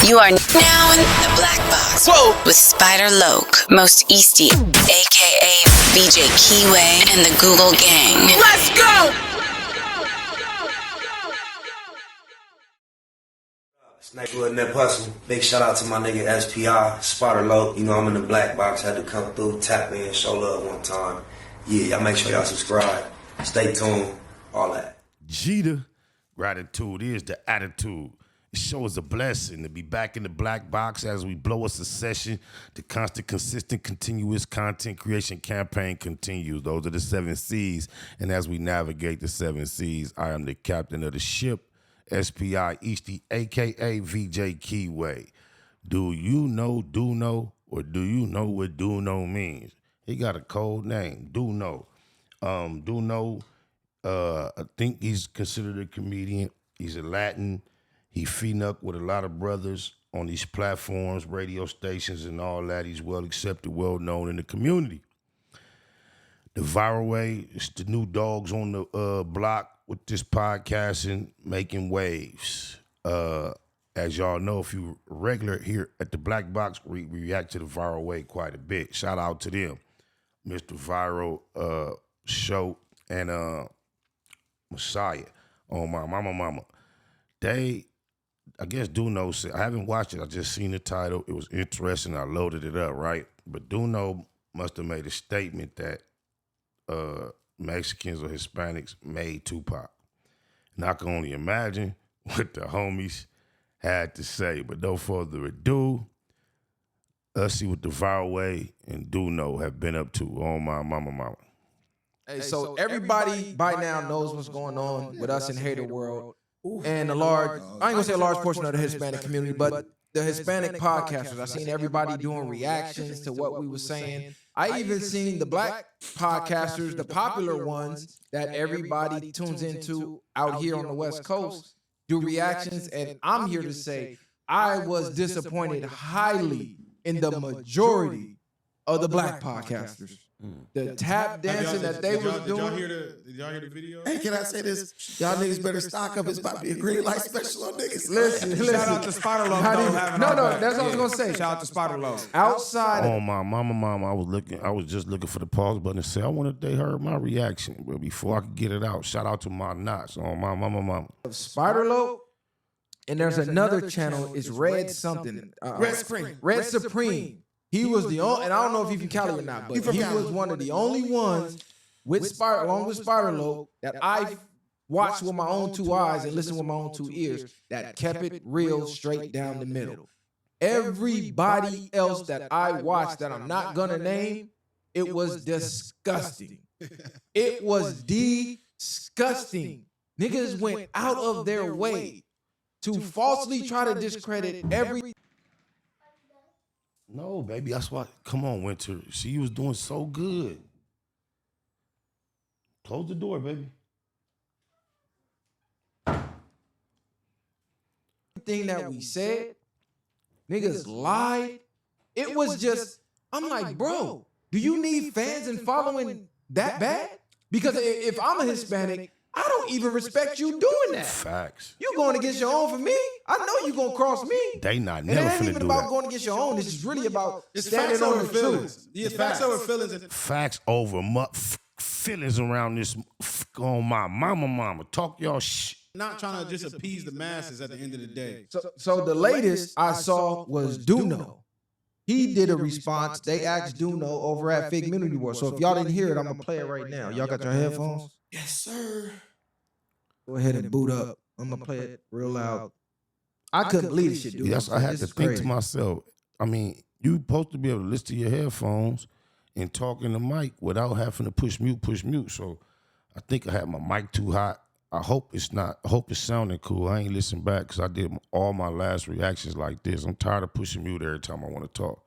You are now in the Black Box. Whoa. With Spider Loke, Most Easty, a.k.a. VJ Keyway, and the Google Gang. Let's go! Sniper in that hustle. Big shout out to my nigga SPI, Spider Loke. You know I'm in the Black Box. Had to come through, tap in, show love one time. Yeah, y'all make sure y'all subscribe. Stay tuned. All that. Jeter, gratitude is the attitude. It shows a blessing to be back in the Black Box as we blow us a session. The constant, consistent, continuous content creation campaign continues. Those are the 7 C's. And as we navigate the 7 C's, I am the captain of the ship, SPI Easty, a.k.a. VJ Keyway. Do you know DoKnow, or do you know what DoKnow means? He got a code name, DoKnow. DoKnow, I think he's considered a comedian. He's a Latin. He feeding up with a lot of brothers on these platforms, radio stations, and all that. He's well accepted, well known in the community. The viral way is the new dogs on the block with this podcasting, making waves. As y'all know, if you regular here at the Black Box, we react to the viral way quite a bit. Shout out to them, Mr. Viral Show and Messiah on my mama. They, I guess DoKnow said, I haven't watched it, I just seen the title. It was interesting, I loaded it up, right? But DoKnow must have made a statement that Mexicans or Hispanics made Tupac. And I can only imagine what the homies had to say. But no further ado, let's see what the viral way and DoKnow have been up to on my mama. Hey, so everybody by now knows what's going on with us in Hater World. And a large, I ain't gonna say a large portion of the Hispanic community, but the Hispanic podcasters. I seen everybody doing reactions to what we were saying. I even seen the black podcasters, the popular ones that everybody tunes into out here on the West Coast, do reactions. And I'm here to say I was disappointed highly in the majority of the black podcasters. The tap dancing that they was doing. Did y'all hear the video? Hey, can I say this? Y'all niggas better stock up. It's about to be a green light special on niggas. Listen. Shout out to Spider Loke. No, that's what I was gonna say. Shout out to Spider Loke. Outside. On my mama, I was just looking for the pause button to say I wanted they heard my reaction. But before I could get it out, shout out to my knots on my mama. Spider Loke, and there's another channel. It's Red something. Red Supreme. Red Supreme. He was the only, and I don't know if he's from Cali or not, but he was one of the only ones with Spider, along with Spider Loke, that I watched with my own 2 eyes and listened with my own 2 ears that kept it real straight down the middle. Everybody else that I watched that I'm not gonna name, it was disgusting. It was disgusting. Niggas went out of their way to falsely try to discredit every. No, baby, that's why. Come on, Winter. She was doing so good. Close the door, baby. Thing that we said, niggas lied. It was just, I'm like, bro, do you need fans and following that bad? Because if I'm a Hispanic, I don't even respect you doing that. Facts. You going against your own for me? I know you gonna cross me. They not And never it ain't finna even do about that. going against your own. This is really about It's standing facts on over the feelings. truth. Yeah, facts over feelings. Facts over feelings around this on my mama. Talk y'all shit. Not trying to just appease the masses at the end of the day. So the latest I saw was DoKnow. He did a response. They asked DoKnow over at Fake Community War. So if y'all didn't hear it, I'm gonna play it right now. Y'all got your headphones? Yes, sir. Go ahead and boot up. I'm gonna play it real loud. I couldn't believe this shit, dude. Yes, I had to think to myself. I mean, you supposed to be able to listen to your headphones and talk in the mic without having to push mute. So I think I had my mic too hot. I hope it's sounding cool. I ain't listening back because I did all my last reactions like this. I'm tired of pushing mute every time I want to talk.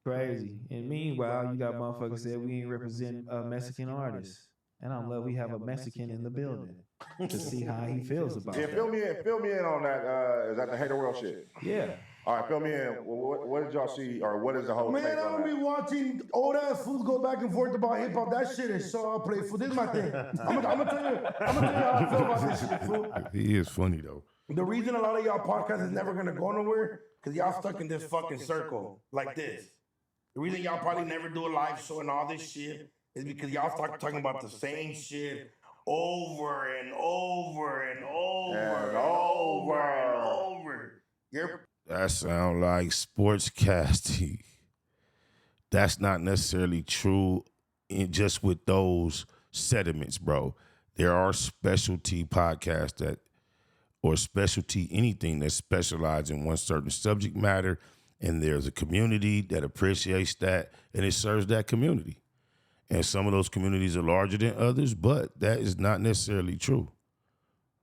Crazy. And meanwhile, you got motherfuckers that we ain't represent Mexican artists. And I'm glad we have a Mexican in the building to see how he feels about it. Fill me in on that. Is that the Hater World shit? Yeah. All right, fill me in. What did y'all see, or what is the whole Man, take I on don't be that? watching old ass fools go back and forth about hip hop. That shit is so outplayed. For this is my thing. I'm gonna tell you how I feel about this shit, fool. He is funny though. The reason a lot of y'all podcasts is never gonna go nowhere, because y'all stuck in this fucking circle like this. The reason y'all probably never do a live show and all this shit is because y'all start talking about the same shit over and over and over and over and over. That sound like sportscasting. That's not necessarily true just with those sediments, bro. There are specialty podcasts or specialty anything that specializes in one certain subject matter, and there's a community that appreciates that, and it serves that community. And some of those communities are larger than others, but that is not necessarily true.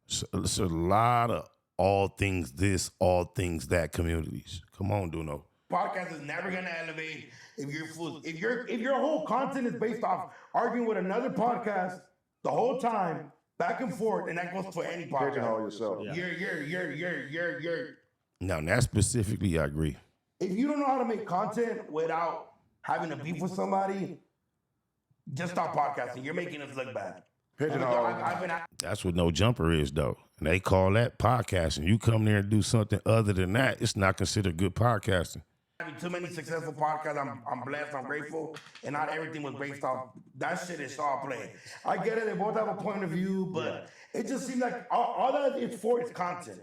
So it's a lot of all things this, all things that communities. Come on, DoKnow. Podcast is never gonna elevate if your whole content is based off arguing with another podcast the whole time, back and forth, and that goes for any podcast. Pigeonhole yourself. You're. Now, that specifically, I agree. If you don't know how to make content without having a beef with somebody, just stop podcasting. You're making us look bad. That's what No Jumper is, though. And they call that podcasting. You come there and do something other than that, it's not considered good podcasting. Having too many successful podcasts, I'm blessed, I'm grateful, and not everything was based off. That shit is all play. I get it, they both have a point of view, but it just seems like all that it's for is content.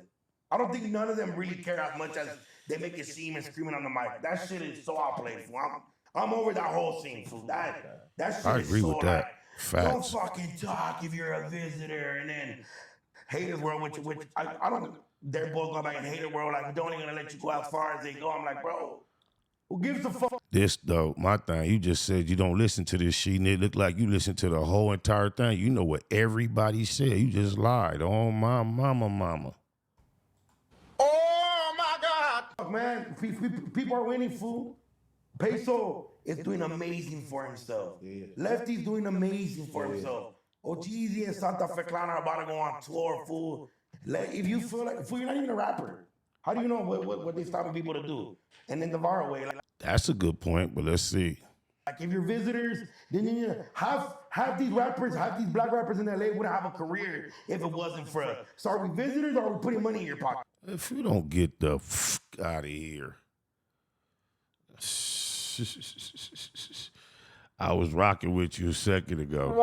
I don't think none of them really care as much as they make it seem and screaming on the mic. That shit is so outplayed. I'm over that whole scene, fool. That shit I is agree so with that. like, Facts. don't fucking talk if you're a visitor, and then haters world, which I don't. They're both going back in hater world, like, we don't even gonna let you go as far as they go. I'm like, bro, who gives a fuck? This, though, my thing, you just said you don't listen to this shit, and it looked like you listened to the whole entire thing. You know what everybody said. You just lied. Oh, my mama. Oh my God, man! People are winning, fool. Peso is doing amazing for himself. Lefty's doing amazing for himself. Ojeezy and Santa Fe Clan are about to go on tour, fool. If you feel like, fool, you're not even a rapper. How do you know what they stopping people to do? And in the Navarro way, like, That's a good point, but let's see. Like if you're visitors, then you have these rappers, have these black rappers in LA wouldn't have a career if it wasn't for us. So are we visitors or are we putting money in your pocket? If you don't get the f out of here. I was rocking with you a second ago.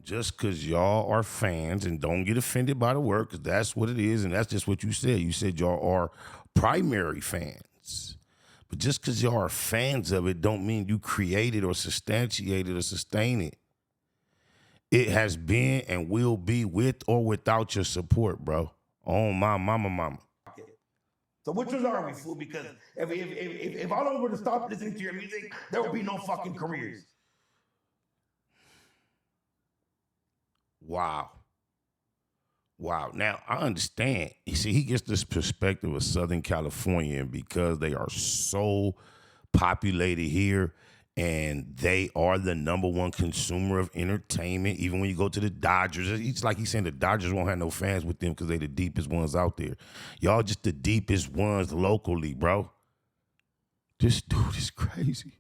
Just because y'all are fans, and don't get offended by the word, because that's what it is, and that's just what you said. You said y'all are primary fans. But just because y'all are fans of it don't mean you create it or substantiate it or sustain it. It has been and will be with or without your support, bro. Oh, my mama. So which ones are we, fool? Because if all of us were to stop listening to your music, there would be no fucking careers. Wow. Now, I understand. You see, he gets this perspective of Southern California, and because they are so populated here and they are the number one consumer of entertainment. Even when you go to the Dodgers, it's like he's saying the Dodgers won't have no fans with them because they the deepest ones out there. Y'all just the deepest ones locally, bro. This dude is crazy.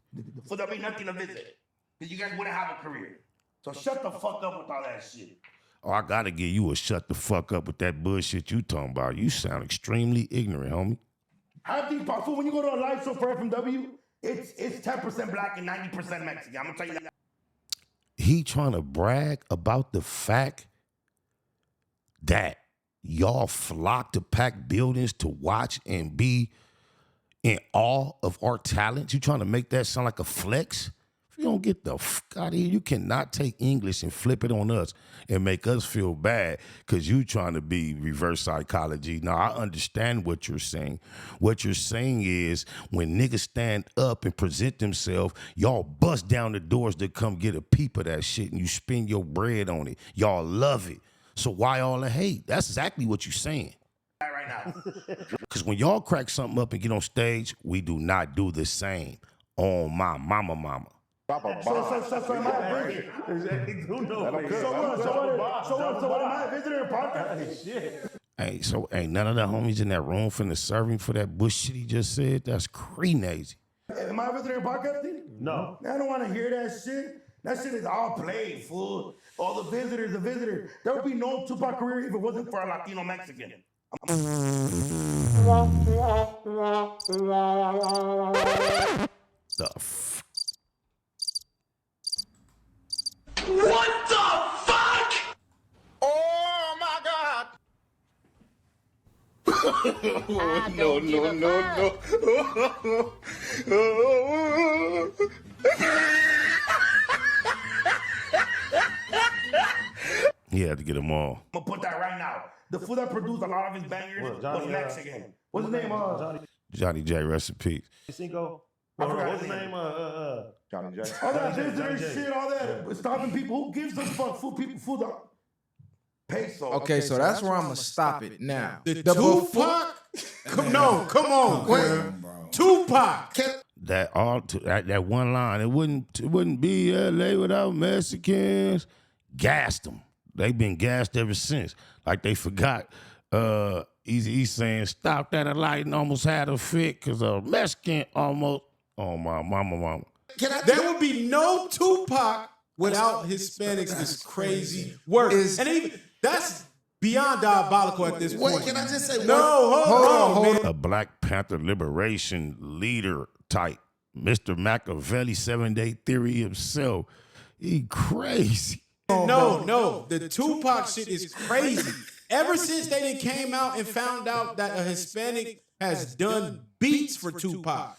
So there'll be nothing to visit because you guys wouldn't have a career. So shut the fuck up with all that shit. Oh, I gotta give you a shut the fuck up with that bullshit you talking about. You sound extremely ignorant, homie. Have these so when you go to a live show for FMW, it's 10% black and 90% Mexican. I'm gonna tell you that. He trying to brag about the fact that y'all flock to pack buildings to watch and be in awe of our talents. You trying to make that sound like a flex? If you don't get the fuck out of here, you cannot take English and flip it on us and make us feel bad because you trying to be reverse psychology. Now, I understand what you're saying. What you're saying is when niggas stand up and present themselves, y'all bust down the doors to come get a peep of that shit and you spend your bread on it. Y'all love it. So why all the hate? That's exactly what you're saying. Right now. Because when y'all crack something up and get on stage, we do not do the same. Oh, my mama. So am I a visitor? So what am I a visitor in podcast? Hey, so ain't none of the homies in that room finna serve him for that bullshit he just said? That's crazy. Am I a visitor in podcasting? No. I don't want to hear that shit. That shit is all played, fool. All the visitors. There would be no Tupac career if it wasn't for a Latino Mexican. The f- What the fuck? Oh my God. No. He had to get them all. I'm gonna put that right now. The fool that produced a lot of his bangers was Mexican. What's his name? Johnny J, rest in peace. Cinco. I forgot What's his his name? Johnny J. All that visitor shit, all that stopping people. Who gives a fuck? Fool people, fool the peso. Okay, so that's where I'm gonna stop it now. The Tupac? Come on, Quinn. Tupac. That one line, it wouldn't be LA without Mexicans. Gassed them. They've been gassed ever since. Like they forgot. Easy saying, stop that a light and almost had a fit because a Mexican almost. Oh my mama. There would be no Tupac without Hispanics. This crazy word, and even that's beyond diabolical at this point. Can I just say No, hold on. A Black Panther liberation leader type. Mr. Machiavelli, 7-Day Theory himself. He crazy. No. The Tupac shit is crazy. Ever since they done came out and found out that a Hispanic has done beats for Tupac,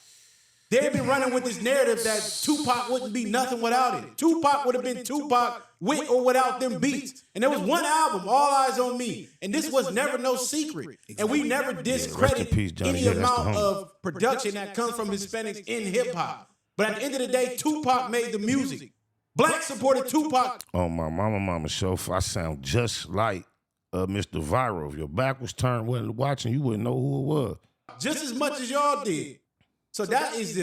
they've been running with this narrative that Tupac wouldn't be nothing without it. Tupac would have been Tupac with or without them beats. And there was one album, All Eyes on Me, and this was never no secret. And we never discredit any amount of production that comes from Hispanics in hip-hop. But at the end of the day, Tupac made the music. Black supported Tupac. Oh, my mama show, I sound just like Mr. Viral. If your back was turned, wasn't watching, you wouldn't know who it was. Just as much as y'all did. So that was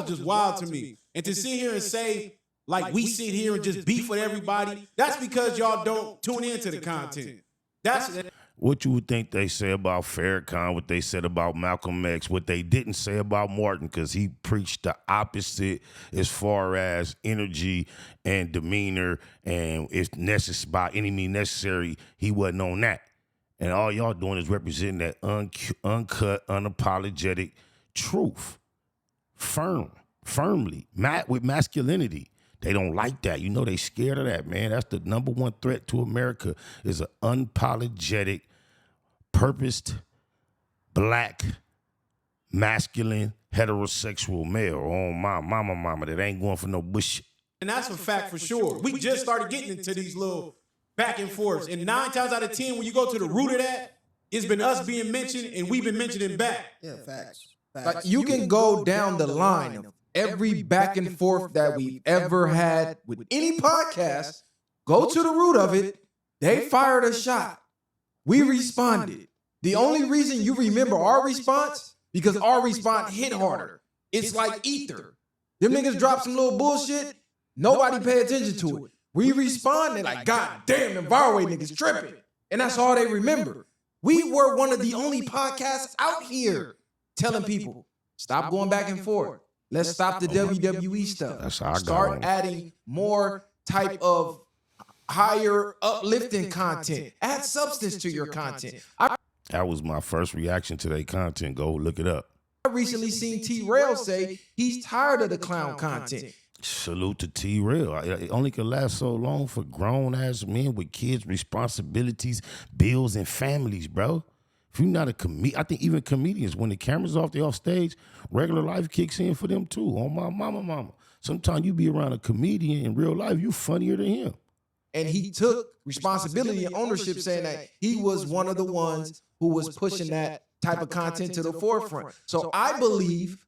just wild to me. And to sit here and say, like we sit here and just beef with everybody, that's because y'all don't tune into the content. What you would think they say about Farrakhan, what they said about Malcolm X, what they didn't say about Martin, because he preached the opposite as far as energy and demeanor, and if necessary, by any means necessary, he wasn't on that. And all y'all doing is representing that uncut, unapologetic truth. Firmly, with masculinity. They don't like that. You know they scared of that, man. That's the number one threat to America is an unapologetic, purposed, black, masculine, heterosexual male. Oh, my mama, that ain't going for no bullshit. And that's a fact for sure. We just started getting into these little back and forths. And 9 times out of 10, when you go to the root of that, it's been us being mentioned and we've been mentioning back. Yeah, facts. Like you can go down the line of every back and forth that we've ever had with any podcast, go to the root of it. They fired a shot. We responded. The only reason you remember our response, because our response hit harder. It's like ether. Them niggas drop some little bullshit, nobody pay attention to it. We respond, they like, God damn, them Varway niggas tripping. And that's all they remember. We were one of the only podcasts out here telling people, stop going back and forth. Let's stop the WWE stuff. That's how I Start adding more type of higher uplifting content. Add substance to your content. That was my first reaction to their content. Go look it up. I recently seen T-Rail say he's tired of the clown content. Salute to T-Rail. It only can last so long for grown-ass men with kids, responsibilities, bills, and families, bro. If you're not a comedian, I think even comedians, when the camera's off, they off stage, regular life kicks in for them too. On my mama. Sometimes you be around a comedian in real life, you funnier than him. And he took responsibility and ownership, saying that he was one of the ones who was pushing that type of content to the forefront. So I believe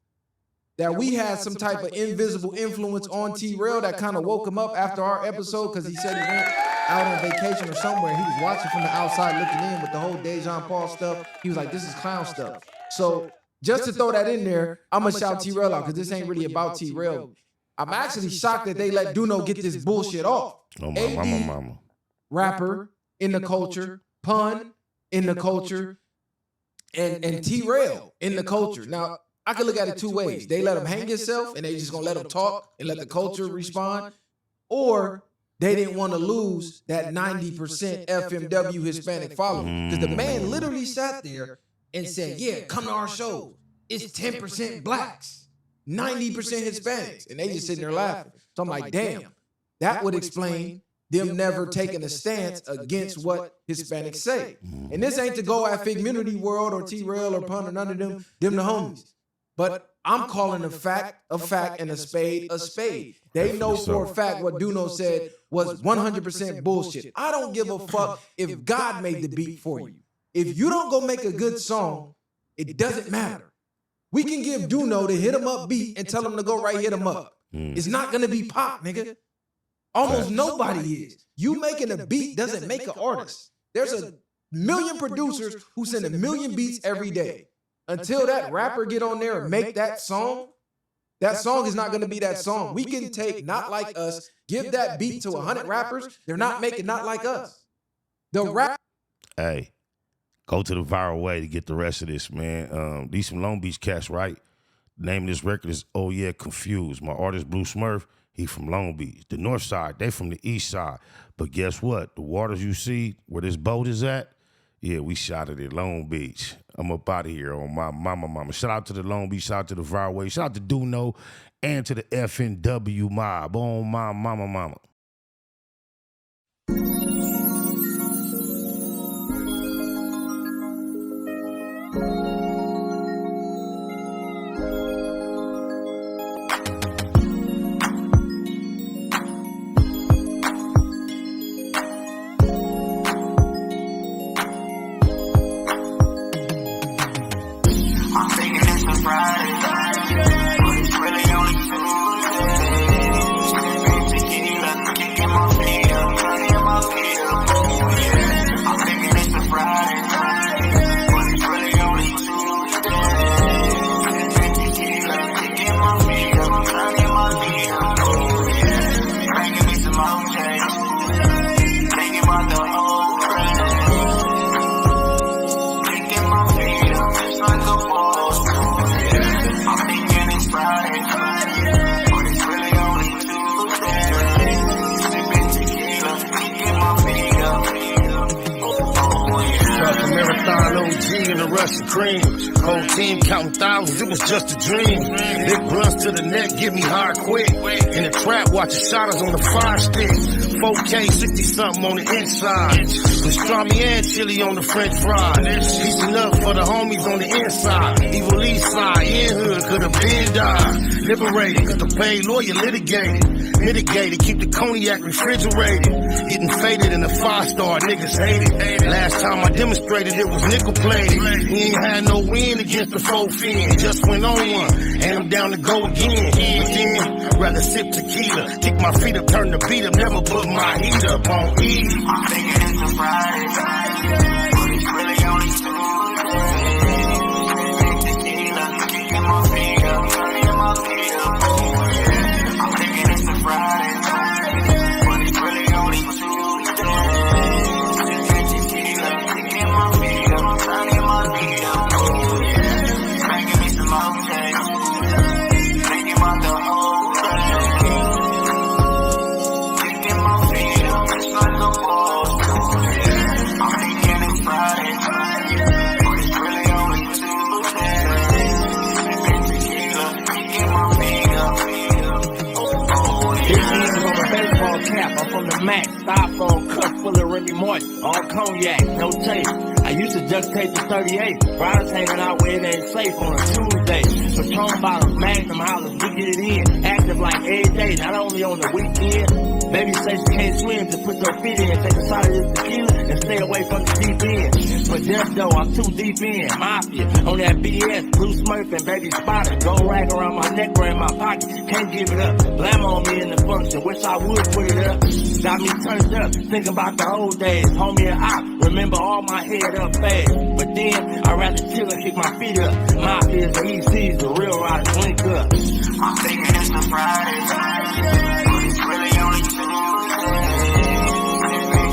that we had some type of invisible influence on T-Rail that kind of woke him up after our episode, because he said he went out on vacation or somewhere. He was watching from the outside looking in with the whole Dejan Paul stuff. He was like, this is clown stuff. So just to throw that in there, I'm going to shout T-Rail out, because this ain't really about T-Rail. I'm actually shocked that they let DoKnow get this bullshit off. Oh, my mama. Rapper in the culture, pun in the culture, and T-Rail in the culture. Now, I could look at it two ways. They let him hang himself, and they just gonna let him talk and let the culture respond. or they didn't want to lose that 90% FMW Hispanic following. Because the man literally sat there and said, yeah, come to our show. It's 10% blacks, 90% Hispanics. And they just sitting there laughing. So I'm like, damn, that would explain them never taking a stance against what Hispanics say. And this ain't to go at Figmunity World or T-Rail or Pun or none of them the homies. But I'm calling a fact, and a spade, a spade. They know for a fact what DoKnow said was 100% bullshit. I don't give a fuck if God made the beat for you. If you don't go make a good song, it doesn't matter. We can give DoKnow the hit him up beat and tell him to go right hit him up. It's not gonna be pop, nigga. Almost nobody is. You making a beat doesn't make an artist. There's a million producers who send a million beats every day. Until that rapper get on there and make that song is not going to be that song. We can take Not Like Us, give that beat to 100 rappers. They're not making Not Like Us. The rap. Hey, go to the viral way to get the rest of this, man. These some Long Beach cats, right? The name of this record is Oh Yeah Confused. My artist, Blue Smurf, he from Long Beach. The north side, they from the east side. But guess what? The waters you see where this boat is at, yeah, we shot it at Long Beach. I'm up out of here on my mama. Shout out to the Long Beach, shout out to the Viral Way, shout out to DoKnow, and to the FNW mob on my mama. In the Russian cream, whole team counting thousands, it was just a dream. Big blunts to the neck, get me hard quick. In the trap, watching shotters on the fire stick. 4K, 60-something on the inside. Pastrami and chili on the French fries. Piecing up for the homies on the inside. Evil East side, in hood, could've been died. Liberated, cause the paid lawyer litigated. Mitigated, keep the cognac refrigerated. Getting faded in a 5-star, niggas hate it. Last time I demonstrated, it was nickel plated. We ain't had no win against the 4 fin. Just went on one, and I'm down to go again. But then, rather sip tequila. Kick my feet up, turn the beat up, never put my heat up on E. I'm thinking it's a Friday, but it's really only Tuesday. Tequila, kicking my feet up, turning my feet up. I'm thinking it's a Friday, but it's really only Tuesday. Tequila, kicking my feet up, turning my feet up. Making me some mountains, thinking about the whole thing. Kicking my feet up, it's like a ball. I'm thinking it's Friday, but it's really only Tuesday. Tequila, kicking my feet up. This is on a baseball cap, I'm from the Mac, styrofoam cup full of Remy Martin, all cognac, no taste. I used to duct tape the 38, riders hanging out where it ain't safe on a Tuesday. Patron bottles, Magnum hollers, we get it in, active like every day, not only on the weekend. Baby say she can't swim, just put your feet in, take a shot of this tequila, and stay away from the deep end. But just though, I'm too deep in, mafia, on that BS, Blue Smurf and Baby Spotter, gold rag around my neck or in my pocket, can't give it up, blam on me in the function, wish I would put it up, got me turned up, thinking about the old days, homie and I, remember all my head up fast, but then, I'd rather chill and kick my feet up, mafia is the ECs, the real riders link up. I'm thinking it's the Friday, but it's really only Tuesday.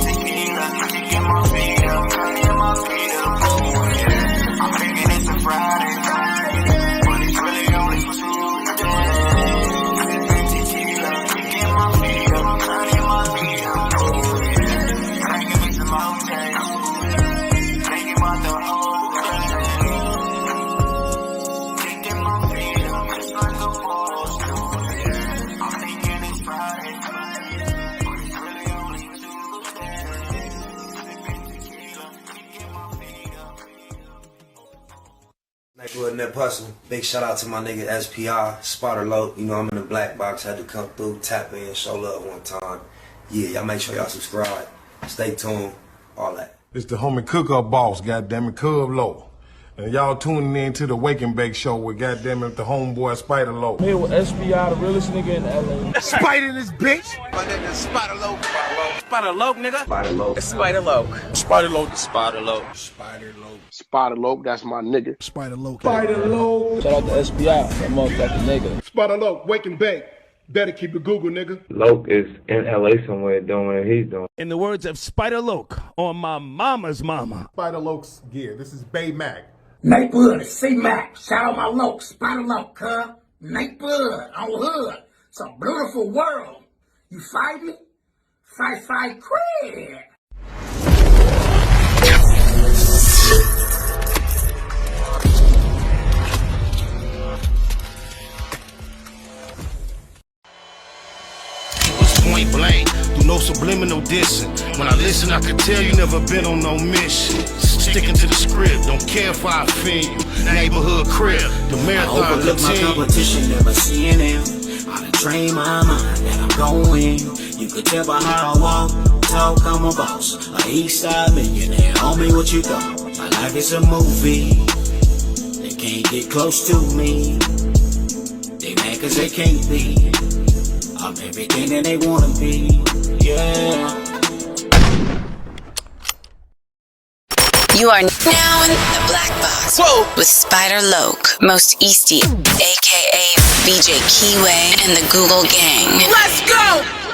Tequila, kicking my feet up, turning my feet up. I'm thinking it's a Friday, but it's really only Tuesday. Tequila, kicking my feet up. Good net hustle. Big shout out to my nigga SPI, Spotter Low. You know I'm in the black box, had to come through, tap in, show love one time. Yeah, y'all make sure y'all subscribe. Stay tuned, all that. It's the homie cook-up boss, goddammit, Cub Low. And y'all tuning in to the Wake and Bake Show with goddammit the homeboy Spider Low. Here with SPI, the realest nigga in LA. Spider this bitch! My nigga Spider Low. Spider Low, nigga. Spider Low. It's Spider Low. Spider Low. Spider Low. Spider Low. Spider Low, that's my nigga. Spider Low. Spider Low. Shout out to SPI, that motherfucking nigga. Spider Low, Wake and Bake. Better keep it Google, nigga. Loke is in LA somewhere doing what he's doing. In the words of Spider Loke on my mama's mama. Spider Loke's gear. This is Bay Mac. Nate Blood, C-Mac. Shout out my Loke, Spider Loke, cuz. Nate Blood, on hood. It's a beautiful world. You fight me? Fight, Craig. Point blank, do no subliminal dissing. When I listen, I can tell you never been on no mission. Sticking to the script, don't care if I offend you. Neighborhood crib, the marathon I overlook my competition, never seeing them. I done trained my mind that I'm going. You could tell by how I walk, talk, I'm a boss. A east side millionaire, homie, what you thought? My life is a movie. They can't get close to me. They mad cause they can't be. I'm everything that they wanna be, yeah. You are now in the black box. Whoa. With Spider Loke, Most Eastie, aka BJ Keyway, and the Google Gang. Let's go!